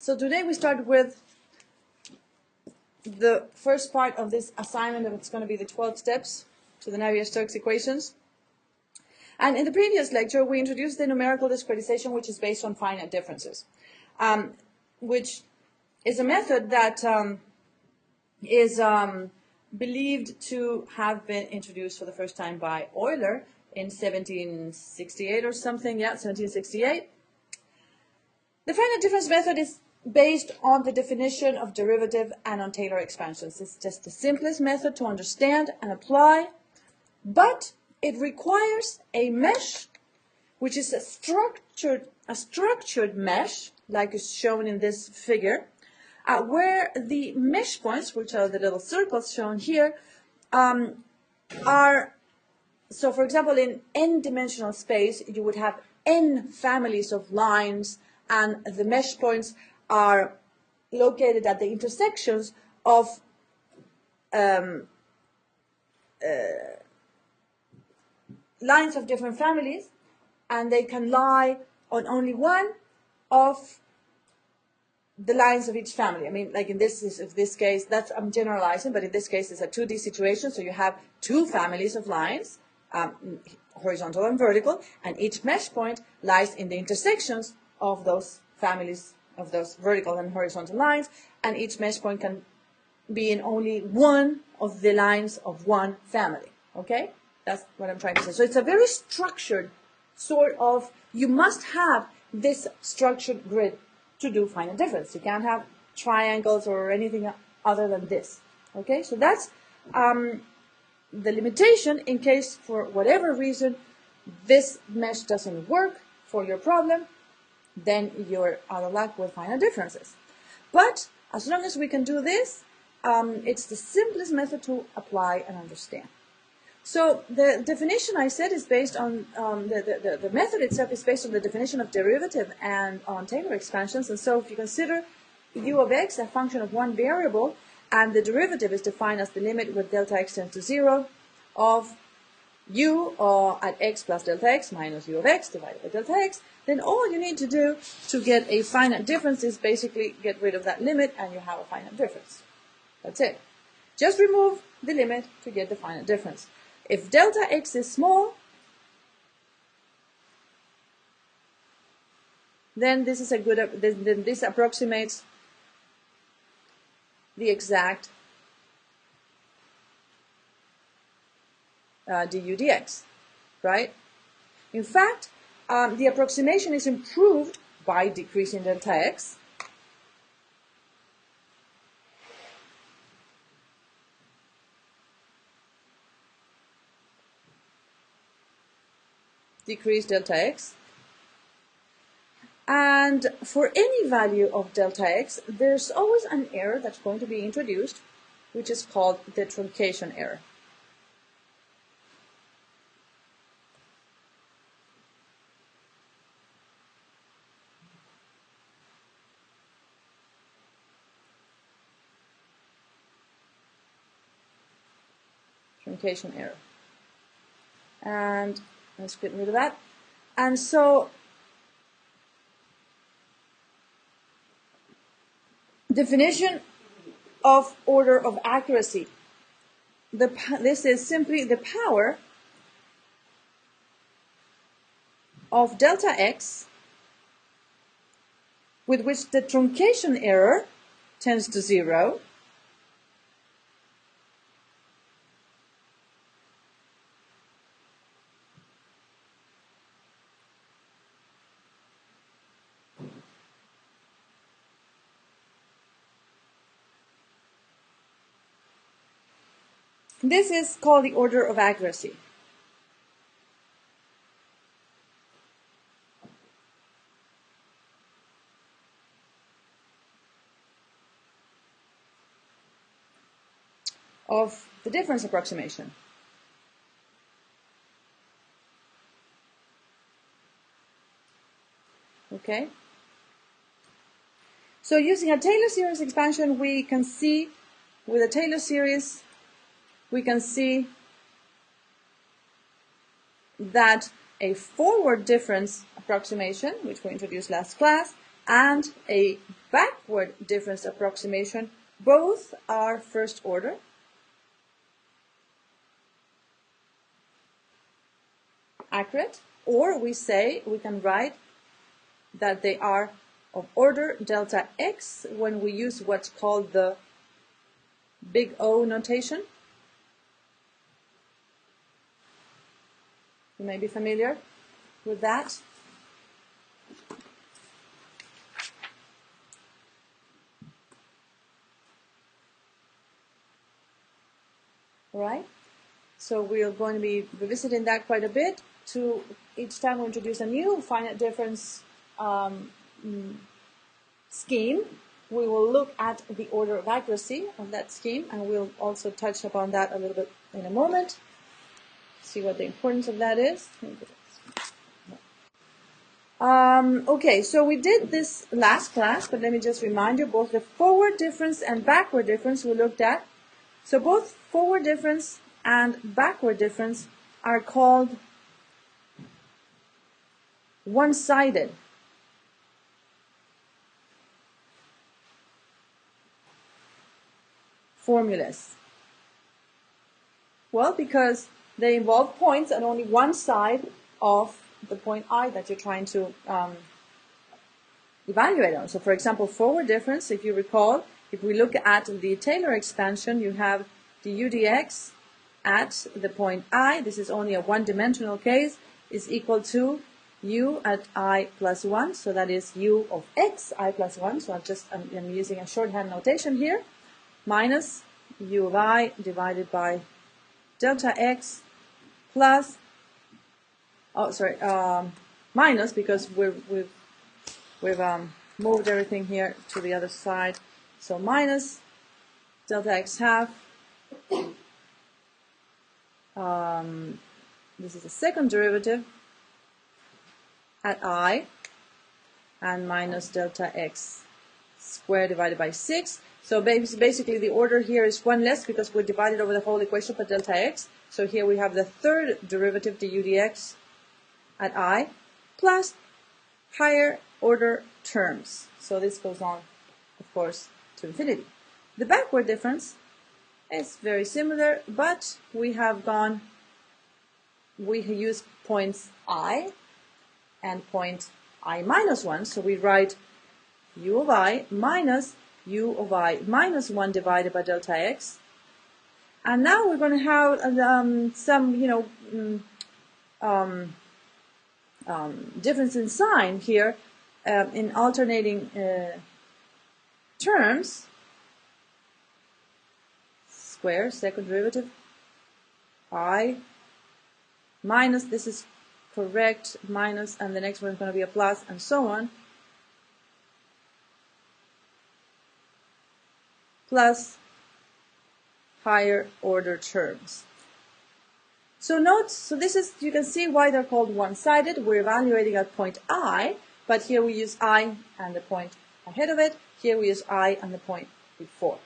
So today we start with the first part of this assignment, and it's going to be the 12 steps to the Navier-Stokes equations. And in the previous lecture, we introduced the numerical discretization, which is based on finite differences, which is a method that is believed to have been introduced for the first time by Euler in 1768 or something, yeah, 1768. The finite difference method is based on the definition of derivative and on Taylor expansions. It's just the simplest method to understand and apply, but it requires a mesh, which is a structured mesh, like is shown in this figure, where the mesh points, which are the little circles shown here, are, so for example, in n-dimensional space, you would have n families of lines, and the mesh points are located at the intersections of lines of different families, and they can lie on only one of the lines of each family. I mean, like in this case, that's, I'm generalizing, but in this case, it's a 2D situation, so you have two families of lines, horizontal and vertical, and each mesh point lies in the intersections of those families, of those vertical and horizontal lines, and each mesh point can be in only one of the lines of one family, okay? That's what I'm trying to say. So it's a very structured sort of, you must have this structured grid to do finite difference. You can't have triangles or anything other than this, okay? So that's the limitation in case, for whatever reason, this mesh doesn't work for your problem, then you're out of luck with finite differences. But as long as we can do this, it's the simplest method to apply and understand. So the definition I said is based on, the method itself is based on the definition of derivative and on Taylor expansions. And so if you consider u of x a function of one variable, and the derivative is defined as the limit with delta x tends to 0 of u, or at x plus delta x minus u of x divided by delta x, then all you need to do to get a finite difference is basically get rid of that limit and you have a finite difference. That's it. Just remove the limit to get the finite difference. If delta x is small, then this is a good, then this approximates the exact du dx, right? In fact, the approximation is improved by decreasing delta x. Decrease delta x. And for any value of delta x, there's always an error that's going to be introduced, which is called the truncation error. Truncation error. And let's get rid of that. And so definition of order of accuracy. This is simply the power of delta x with which the truncation error tends to 0 This is called the order of accuracy. Of the difference approximation. Okay? So using a Taylor series expansion, we can see, with a Taylor series, we can see that a forward difference approximation, which we introduced last class, and a backward difference approximation, both are first order. Accurate, or we can write that they are of order delta x when we use what's called the big O notation. You may be familiar with that. All right, so we're going to be revisiting that quite a bit. To each time we introduce a new finite difference scheme, we will look at the order of accuracy of that scheme, and we'll also touch upon that a little bit in a moment. See what the importance of that is. Okay, so we did this last class, but let me just remind you, both the forward difference and backward difference we looked at. So both forward difference and backward difference are called one-sided. Formulas. Well, because they involve points at only one side of the point I that you're trying to evaluate on. So, for example, forward difference, if you recall, if we look at the Taylor expansion, you have the u dx at the point I, this is only a one-dimensional case, is equal to u at I plus 1, so that is u of x, I plus 1, so I'm using a shorthand notation here, minus u of I divided by delta x plus, minus, because we've moved everything here to the other side, so minus delta x half, this is the second derivative at I, and minus delta x squared divided by 6. So basically the order here is one less because we're divided over the whole equation by delta x. So here we have the third derivative, the u dx at I, plus higher order terms. So this goes on, of course, to infinity. The backward difference is very similar, but we use points I and point I minus 1. So we write u of I minus u of I minus 1 divided by delta x. And now we're going to have some, difference in sign here in alternating terms. Square, second derivative, I minus, this is correct, minus, and the next one is going to be a plus, and so on, plus higher order terms. So note, so this is, you can see why they're called one-sided. We're evaluating at point I, but here we use I and the point ahead of it. Here we use I and the point before.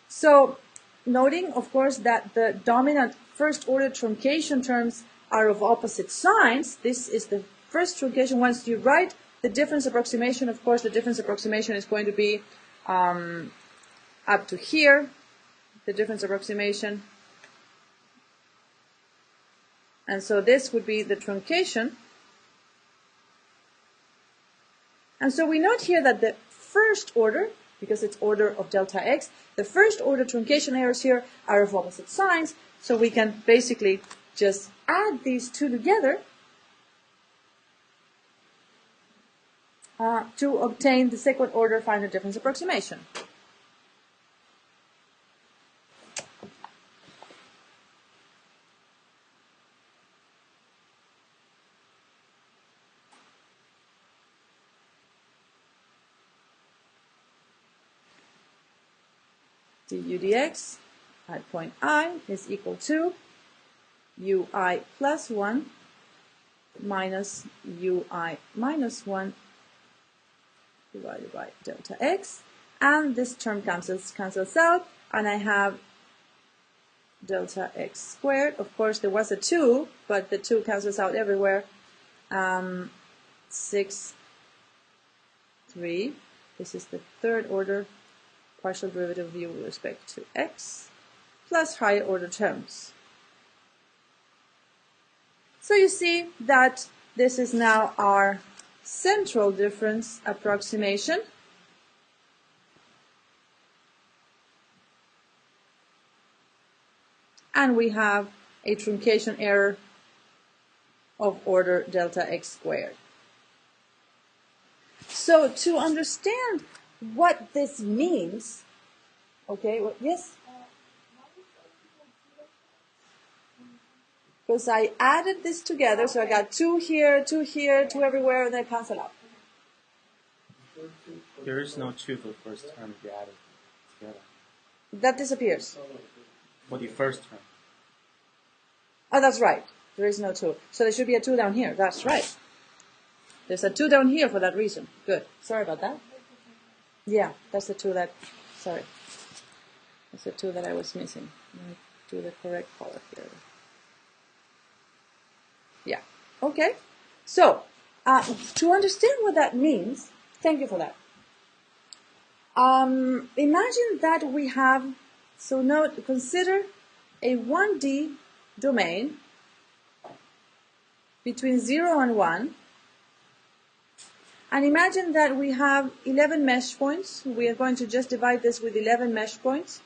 So noting, of course, that the dominant first-order truncation terms are of opposite signs. This is the first truncation. Once you write the difference approximation, of course, the difference approximation is going to be up to here, the difference approximation. And so this would be the truncation. And so we note here that the first order, because it's order of delta x, the first order truncation errors here are of opposite signs, so we can basically just add these two together to obtain the second order finite difference approximation. Du dx at point I is equal to ui plus 1 minus ui minus 1 divided by delta x, and this term cancels out, and I have delta x squared. Of course, there was a 2, but the 2 cancels out everywhere. 6 3. This is the third order partial derivative of u with respect to x, plus higher order terms. So you see that this is now our central difference approximation. And we have a truncation error of order delta x squared. So to understand what this means, okay, well, yes? Because I added this together, so I got 2 here, 2 here, 2 everywhere, and then cancel out. There is no 2 for the first term if you add it together. That disappears. For the first term. Oh, that's right. There is no 2. So there should be a 2 down here. That's right. There's a 2 down here for that reason. Good. Sorry about that. Yeah, that's the 2 that, sorry. That's the 2 that I was missing. Let me do the correct color here. Yeah. Okay. So, to understand what that means, thank you for that. Imagine that we have, so note, consider a 1D domain between 0 and 1. And imagine that we have 11 mesh points. We are going to just divide this with 11 mesh points.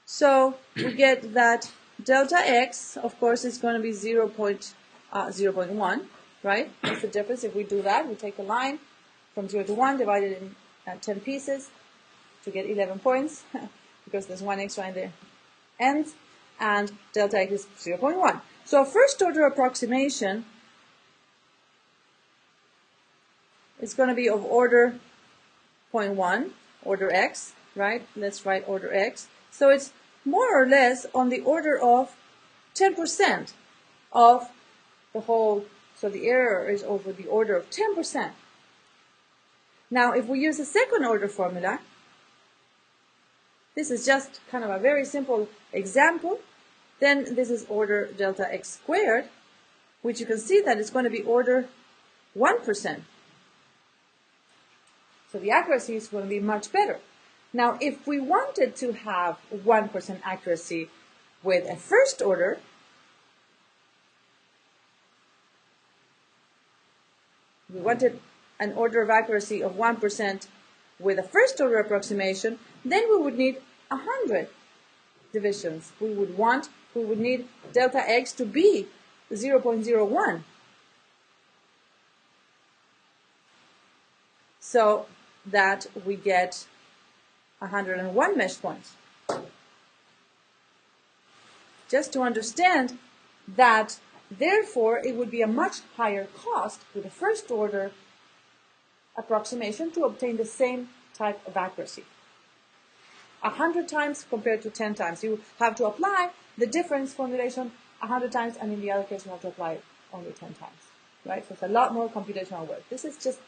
So we get that delta x, of course, is going to be 0.1, right? That's the difference. If we do that, we take a line from 0 to 1, divide it in 10 pieces to get 11 points, because there's 1 extra in the end, and delta x is 0.1. So a first order approximation is going to be of order 0.1, order x, right? Let's write order x. So it's more or less on the order of 10% of the whole, so the error is over the order of 10%. Now, if we use a second order formula, this is just kind of a very simple example, then this is order delta x squared, which you can see that it's going to be order 1%. So the accuracy is going to be much better. Now, if we wanted to have 1% accuracy with a first order, we wanted an order of accuracy of 1% with a first order approximation, then we would need 100 divisions. We would need delta x to be 0.01. So that we get 101 mesh points. Just to understand that, therefore, it would be a much higher cost with a first order approximation to obtain the same type of accuracy. 100 times compared to 10 times. You have to apply the difference formulation 100 times, and in the other case you have to apply it only 10 times. Right? So it's a lot more computational work. This is just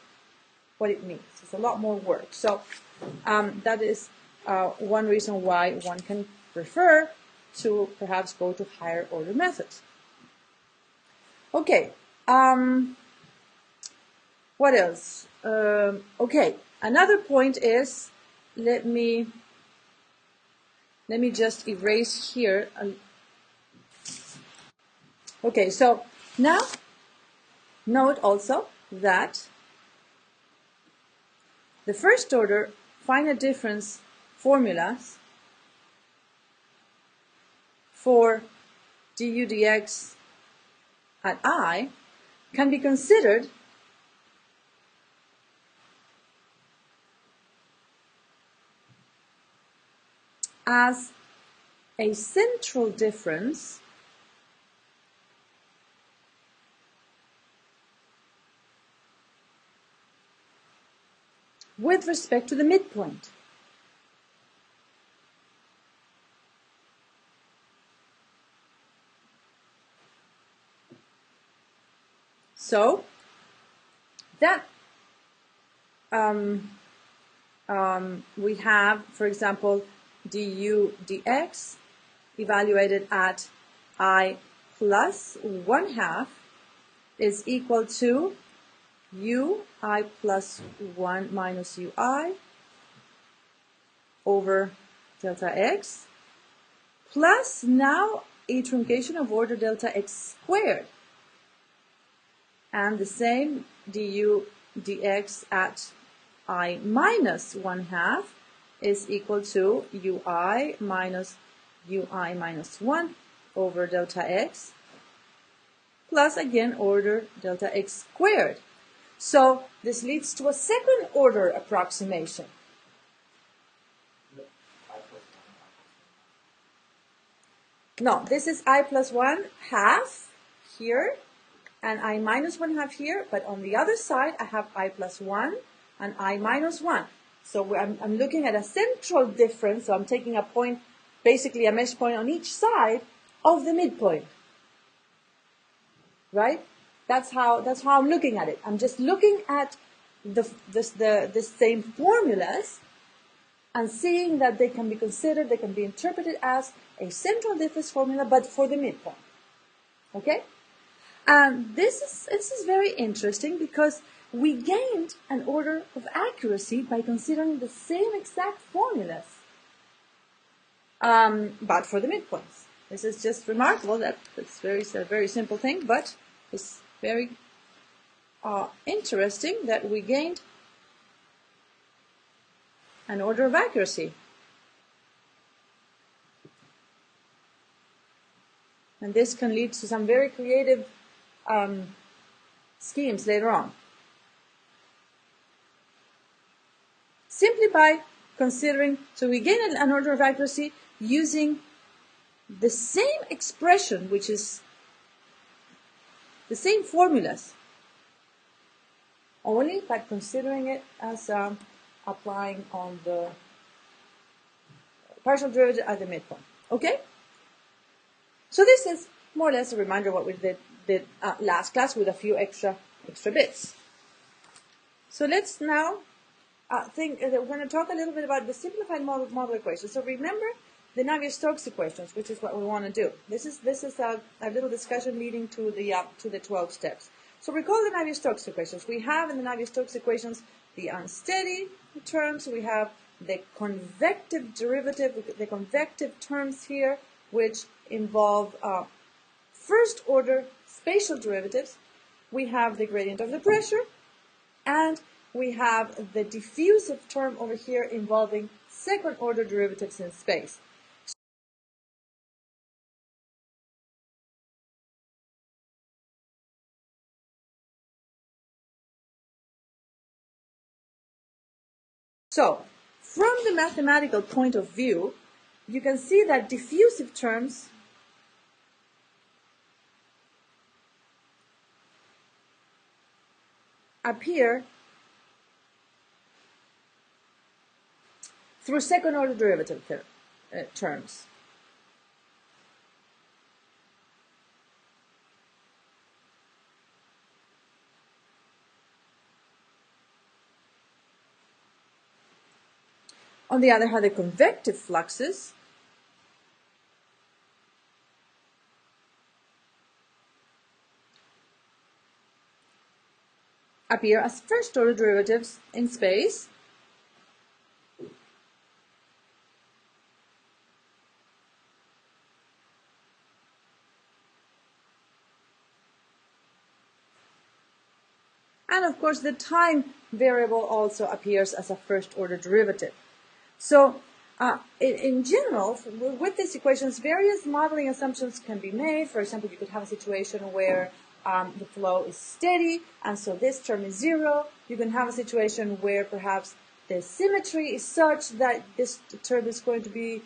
what it means. It's a lot more work. So that is one reason why one can prefer to perhaps go to higher order methods. Okay. What else? Okay. Another point is, let me just erase here. Okay. So now note also that the first order finite difference formulas for du dx at I can be considered as a central difference with respect to the midpoint. So that we have, for example, du dx evaluated at I plus 1/2 is equal to ui plus 1 minus ui over delta x plus now a truncation of order delta x squared. And the same du dx at I minus 1/2 is equal to ui minus 1 over delta x plus again order delta x squared. So this leads to a second order approximation. No, this is I plus 1/2 here and I minus 1/2 here, but on the other side I have I plus 1 and I minus 1. So I'm looking at a central difference, so I'm taking a point, basically a mesh point on each side of the midpoint. Right? That's how I'm looking at it. I'm just looking at the same formulas and seeing that they can be considered, they can be interpreted as a central difference formula, but for the midpoint. Okay? And this is very interesting because we gained an order of accuracy by considering the same exact formulas, but for the midpoints. This is just remarkable. It's a very simple thing, but it's very interesting that we gained an order of accuracy. And this can lead to some very creative schemes later on. Simply by considering, so we gain an order of accuracy using the same expression, which is the same formulas, only by considering it as applying on the partial derivative at the midpoint. Okay? So this is more or less a reminder of what we did last class with a few extra bits. So let's now we're going to talk a little bit about the simplified model equations. So remember the Navier-Stokes equations, which is what we want to do. This is a little discussion leading to the 12 steps. So recall the Navier-Stokes equations. We have in the Navier-Stokes equations the unsteady terms. We have the convective derivative, the convective terms here, which involve first order spatial derivatives. We have the gradient of the pressure, and we have the diffusive term over here involving second order derivatives in space. So, from the mathematical point of view, you can see that diffusive terms appear through second order derivative terms. On the other hand, the convective fluxes appear as first order derivatives in space, and of course the time variable also appears as a first order derivative. So in general, with these equations, various modeling assumptions can be made. For example, you could have a situation where the flow is steady, and so this term is 0. You can have a situation where perhaps the symmetry is such that this term is going to be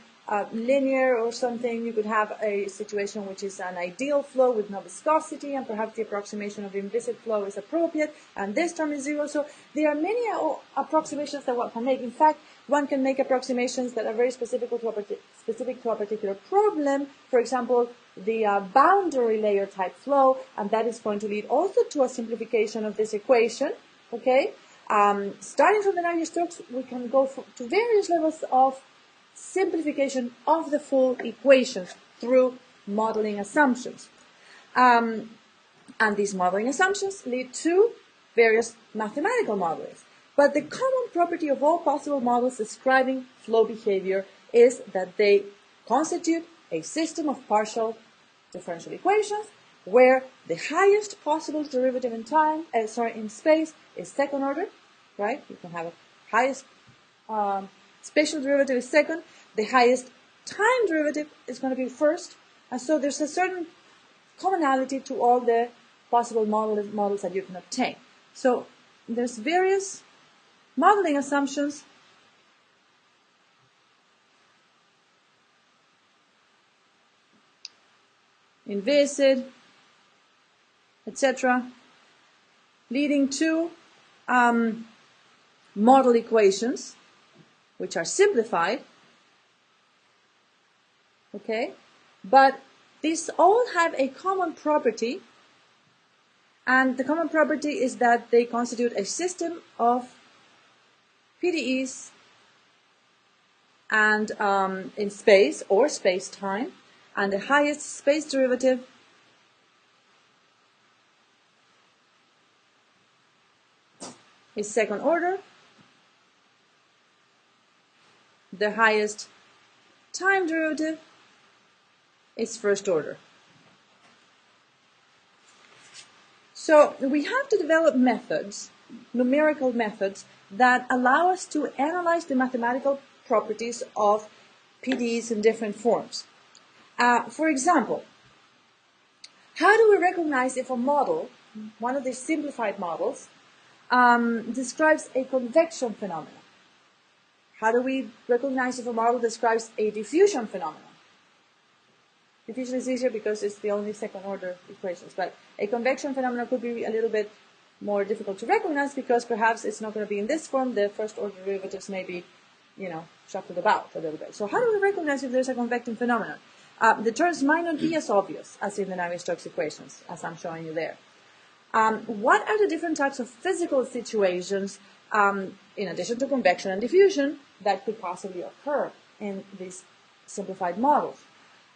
linear or something. You could have a situation which is an ideal flow with no viscosity, and perhaps the approximation of the inviscid flow is appropriate, and this term is 0. So there are many approximations that one can make. In fact, one can make approximations that are very specific to a particular problem. For example, the boundary layer type flow, and that is going to lead also to a simplification of this equation. Okay, starting from the Navier-Stokes, we can go to various levels of simplification of the full equations through modeling assumptions. And these modeling assumptions lead to various mathematical models. But the common property of all possible models describing flow behavior is that they constitute a system of partial differential equations where the highest possible derivative in space is second order, right? You can have a highest spatial derivative is second, the highest time derivative is going to be first, and so there's a certain commonality to all the possible models that you can obtain. So there's various modeling assumptions in VISID, etc., leading to model equations, which are simplified, okay? But these all have a common property, and the common property is that they constitute a system of PDEs and in space or space-time, and the highest space derivative is second order, the highest time derivative is first order. So we have to develop methods, numerical methods, that allow us to analyze the mathematical properties of PDEs in different forms. For example, how do we recognize if a model, one of these simplified models, describes a convection phenomenon? How do we recognize if a model describes a diffusion phenomenon? Diffusion is easier because it's the only second order equations, but a convection phenomenon could be a little bit more difficult to recognize because perhaps it's not going to be in this form. The first order derivatives may be, shuffled about a little bit. So how do we recognize if there's a convecting phenomenon? The terms might not be as obvious as in the Navier-Stokes equations, as I'm showing you there. What are the different types of physical situations, in addition to convection and diffusion, that could possibly occur in these simplified models?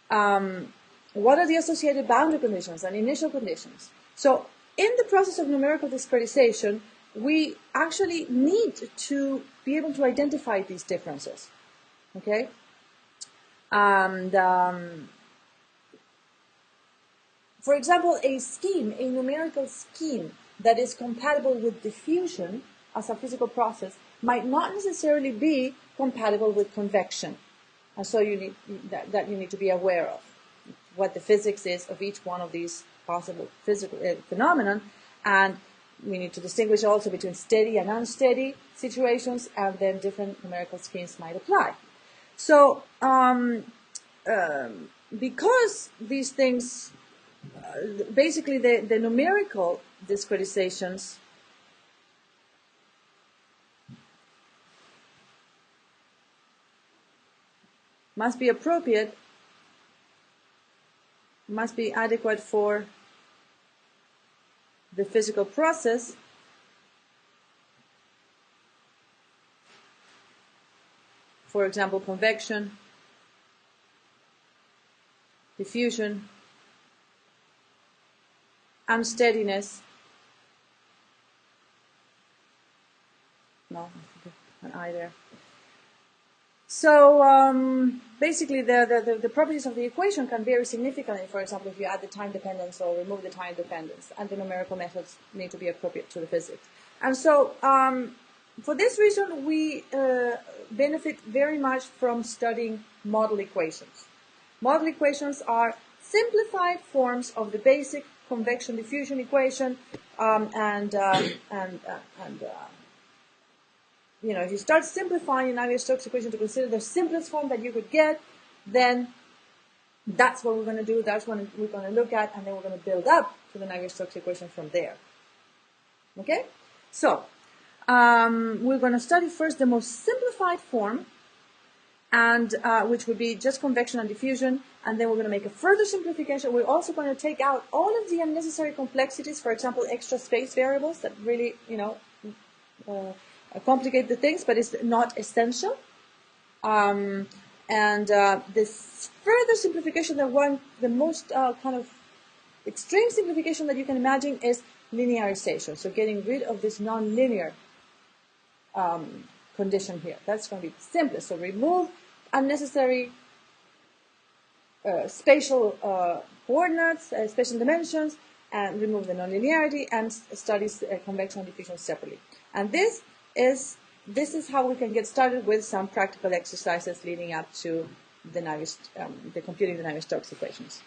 What are the associated boundary conditions and initial conditions? So in the process of numerical discretization, we actually need to be able to identify these differences, okay? And for example, a numerical scheme that is compatible with diffusion as a physical process might not necessarily be compatible with convection. And so you need to be aware of what the physics is of each one of these possible physical phenomenon, and we need to distinguish also between steady and unsteady situations, and then different numerical schemes might apply. So because these things, basically the numerical discretizations must be appropriate, must be adequate for the physical process, for example, convection, diffusion, unsteadiness, no, an I there. So basically the properties of the equation can vary significantly, for example, if you add the time dependence or remove the time dependence, and the numerical methods need to be appropriate to the physics. And so for this reason, we benefit very much from studying model equations. Model equations are simplified forms of the basic convection diffusion equation, if you start simplifying Navier-Stokes equation to consider the simplest form that you could get, then that's what we're going to do, that's what we're going to look at, and then we're going to build up to the Navier-Stokes equation from there. Okay? So, we're going to study first the most simplified form, and which would be just convection and diffusion, and then we're going to make a further simplification. We're also going to take out all of the unnecessary complexities, for example, extra space variables that really, complicate the things, but it's not essential. This further simplification, the most kind of extreme simplification that you can imagine is linearization. So getting rid of this nonlinear condition here. That's going to be the simplest. So remove unnecessary spatial coordinates, spatial dimensions, and remove the nonlinearity, and study convection and diffusion separately. And this is how we can get started with some practical exercises leading up to the computing the Navier-Stokes equations.